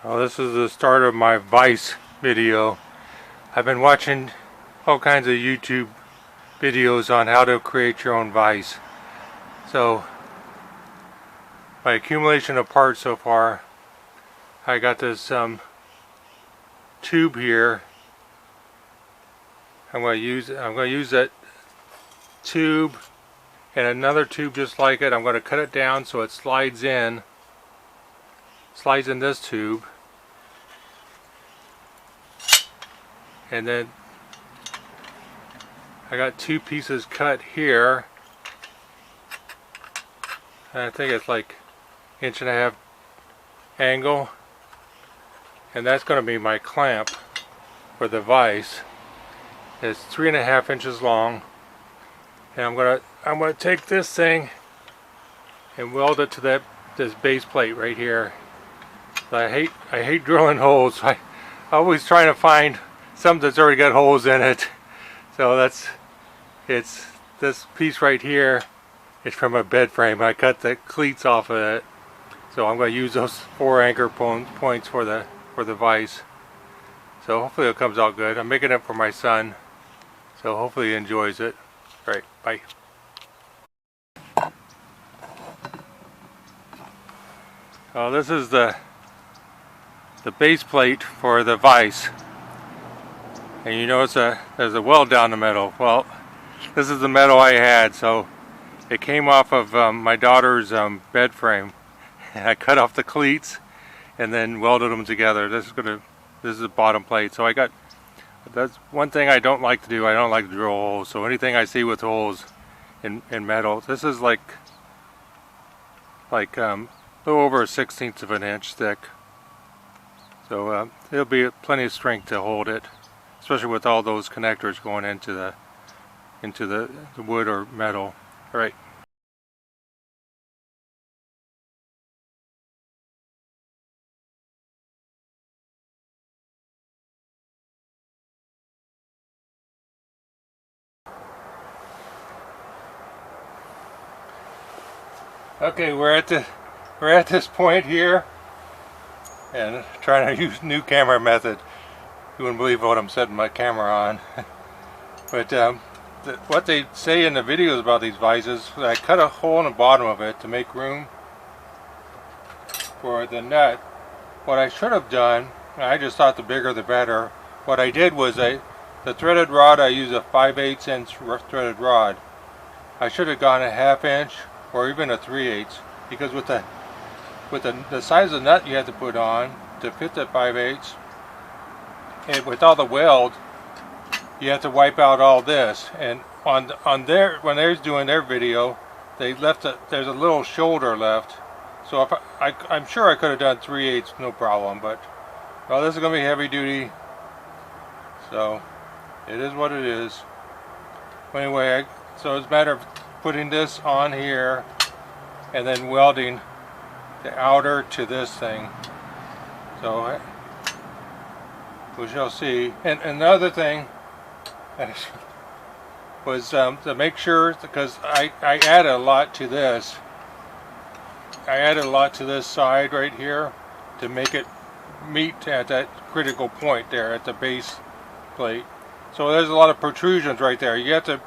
Well, this is the start of my Vise video. I've been watching all kinds of YouTube videos on how to create your own vise. So, my accumulation of parts so far, I got this tube here. I'm going to use that tube and another tube just like it. I'm going to cut it down so it slides in this tube. And then I got two pieces cut here. And I think it's like 1.5 inch angle. And that's going to be my clamp for the vise. It's 3.5 inches long. And I'm gonna take this thing and weld it to this base plate right here. I hate drilling holes. I always trying to find something that's already got holes in it. So it's this piece right here. It's from a bed frame. I cut the cleats off of it. So I'm going to use those 4 anchor points for the vise. So hopefully it comes out good. I'm making it for my son. So hopefully he enjoys it. All right, bye. Well, this is the base plate for the vise. And you notice there's a weld down the middle. Well, this is the metal I had, so it came off of my daughter's bed frame. And I cut off the cleats and then welded them together. This is the bottom plate. So that's one thing I don't like to do. I don't like to drill holes. So anything I see with holes in metal, this is like a little over 1/16 of an inch thick. So there'll be plenty of strength to hold it, especially with all those connectors going into the wood or metal. All right. Okay, we're at this point here, and trying to use new camera method. You wouldn't believe what I'm setting my camera on. But what they say in the videos about these vises, I cut a hole in the bottom of it to make room for the nut. What I should have done, I just thought the bigger the better. What I did was the threaded rod, I use a 5/8 inch threaded rod. I should have gone a 1/2 inch or even a 3/8, because with the size of the nut you have to put on to fit the 5/8, and with all the weld, you have to wipe out all this. And when they're doing their video, they left there's a little shoulder left. So if I'm sure I could have done 3/8, no problem. But well, this is going to be heavy duty, so it is what it is. Anyway, so it's a matter of putting this on here and then welding the outer to this thing. So we shall see. And another thing was to make sure, because I added a lot to this. I added a lot to this side right here to make it meet at that critical point there at the base plate. So there's a lot of protrusions right there. You have to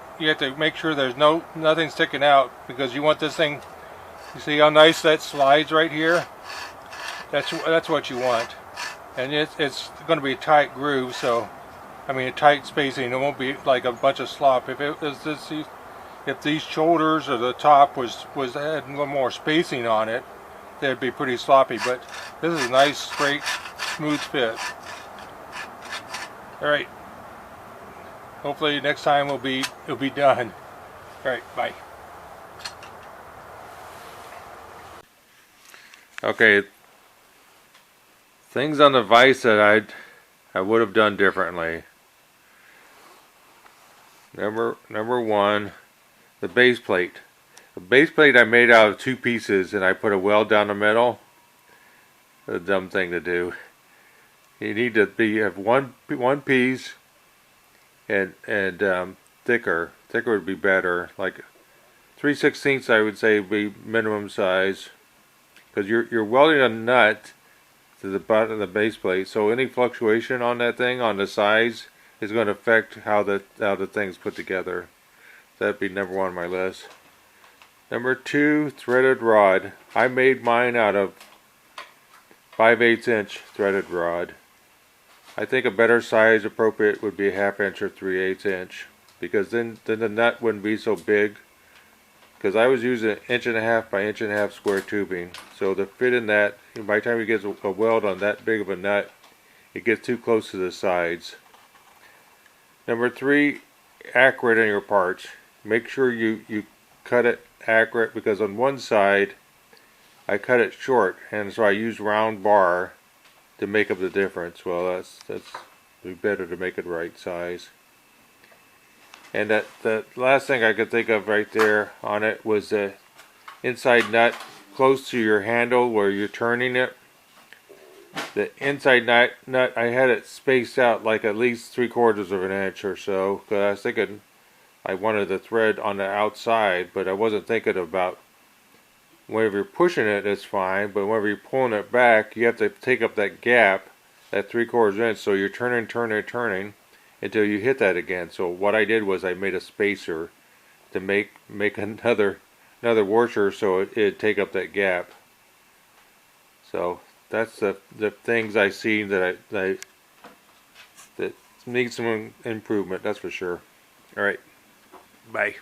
make sure there's nothing sticking out, because you want this thing. You see how nice that slides right here? That's what you want. And it's going to be a tight groove, so I mean a tight spacing. It won't be like a bunch of slop. If these shoulders or the top had a little more spacing on it, that'd be pretty sloppy. But this is a nice, straight, smooth fit. All right. Hopefully next time it'll be done. All right. Bye. Okay. Things on the vise that I would have done differently. Number one, the base plate. The base plate I made out of 2 pieces, and I put a weld down the middle. A dumb thing to do. You need to have one piece and thicker. Thicker would be better. Like 3/16 I would say would be minimum size, because you're welding a nut to the bottom of the base plate. So any fluctuation on that thing, on the size, is going to affect how the thing's put together. That'd be number 1 on my list. Number 2, threaded rod. I made mine out of 5/8 inch threaded rod. I think a better size appropriate would be a 1/2 inch or 3/8 inch, because then the nut wouldn't be so big. Because I was using 1.5 by 1.5 square tubing, so the fit in that, by the time you get a weld on that big of a nut, it gets too close to the sides. Number 3, accurate on your parts. Make sure you cut it accurate, because on one side I cut it short, and so I used round bar to make up the difference. Well, that's be better to make it right size. And the last thing I could think of right there on it was the inside nut close to your handle where you're turning it. The inside nut, I had it spaced out like at least 3/4 of an inch or so, because I was thinking I wanted the thread on the outside, but I wasn't thinking about whenever you're pushing it, it's fine, but whenever you're pulling it back, you have to take up that gap, that 3/4 inch, so you're turning until you hit that again. So what I did was I made a spacer to make another washer, so it'd take up that gap. So that's the things I see that that need some improvement, that's for sure. All right, bye.